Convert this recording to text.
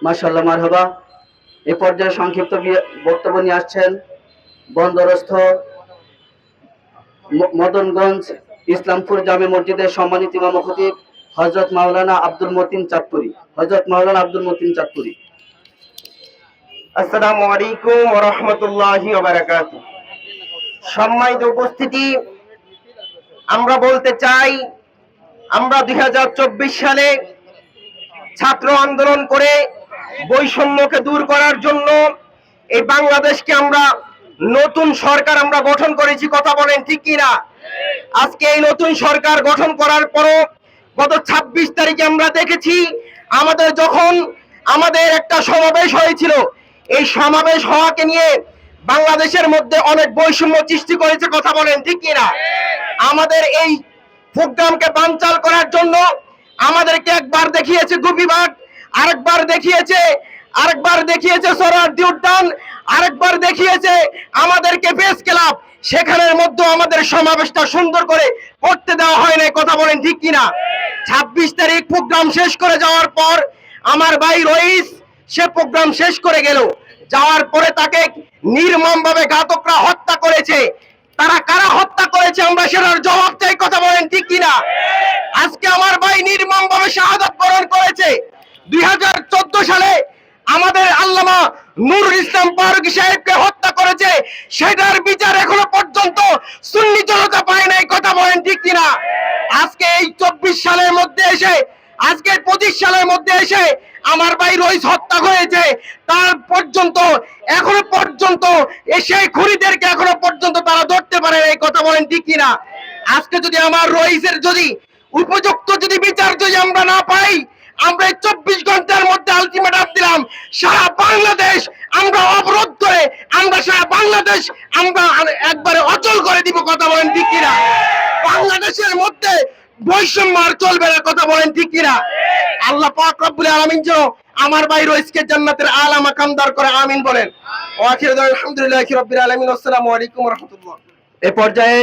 মাশাআল্লাহ, মারহাবা। এ পর্যায়ে সংক্ষিপ্ত বক্তব্য নিয়ে আসছেন বন্দরস্থ মদনগঞ্জ ইসলামপুর জামে মসজিদের সম্মানিত ইমাম ও খতিব হযরত মাওলানা আব্দুল মতিন চাঁদপুরি। আসসালামু আলাইকুম ওয়া রাহমাতুল্লাহি ওয়া বারাকাতুহু। সম্মানিত উপস্থিতি, আমরা বলতে চাই, আমরা 2024 সালে ছাত্র আন্দোলন করে বৈষম্যকে দূর করার জন্য এই বাংলাদেশকে আমরা নতুন সরকার আমরা গঠন করেছি। কথা বলেন ঠিক কিনা? আজকে এই নতুন সরকার গঠন করার পরও গত 26 তারিখে আমরা দেখেছি আমাদের একটা সমাবেশ হয়েছিল। এই সমাবেশ হওয়াকে নিয়ে বাংলাদেশের মধ্যে অনেক বৈষম্য সৃষ্টি করেছে। কথা বলেন ঠিক কিনা? আমাদের এই প্রোগ্রামকে বানচাল করার জন্য আমাদেরকে একবার দেখিয়েছে গোপীবাগ, আরেকবার দেখিয়েছে সোহরাওয়ার্দী উদ্যান, আরেকবার দেখিয়েছে আমাদেরকে প্রেস ক্লাব। সেখানের মধ্যে আমাদের সমাবেশটা সুন্দর করে করতে দেওয়া হয় নাই। কথা বলেন ঠিক কিনা? 26 তারিখ প্রোগ্রাম শেষ করে যাওয়ার পর আমার ভাই রইস সে প্রোগ্রাম শেষ করে গেল। যাওয়ার পরে তাকে নির্মমভাবে ঘাতকরা হত্যা করেছে। তারা কারা হত্যা করেছে আমরা সেটার জবাব চাই। কথা বলেন ঠিক কিনা? আজকে আমার ভাই নির্মমভাবে শাহাদাত বরণ করেছে। 2014 সালে আমাদের আল্লামা নুরুল ইসলাম ফারুকী সাহেবকে হত্যা করেছে, সেটার বিচার এখনো পর্যন্ত সুন্নি জনতা পায় নাই। কথা বলেন ঠিক কিনা? আজকে এই 24 সালের মধ্যে এসে, আজকে 25 সালের মধ্যে এসে আমার ভাই রইস হত্যা হয়েছে, তার পর্যন্ত এখনো পর্যন্ত এসে খুনিদেরকে এখনো পর্যন্ত তারা ধরতে পারে নাই। কথা বলেন ঠিক কিনা? আজকে যদি আমার রইসের যদি উপযুক্ত যদি বিচার যদি আমরা না পাই, আমরা 24 ঘন্টার মধ্যে আলটিমেটাম দিলাম, সারা বাংলাদেশ আমরা অবরোধ করে সারা বাংলাদেশ আমরা একবারে অচল করে দিব। কথা বলেন ঠিক কিনা? বাংলাদেশের মধ্যে বৈষম্য আর চলবে না। কথা বলেন ঠিক কিনা? আল্লাহ পাক রব্বুল আলামিন যেন আমার ভাই রইসকে জান্নাতের আলা মাকাম দান করে, আমিন বলেন। ওয়া আখিরু দাওয়ানা আলহামদুলিল্লাহি রাব্বিল আলামিন। আসসালামু আলাইকুম ওয়া রাহমাতুল্লাহ। এ পর্যায়ে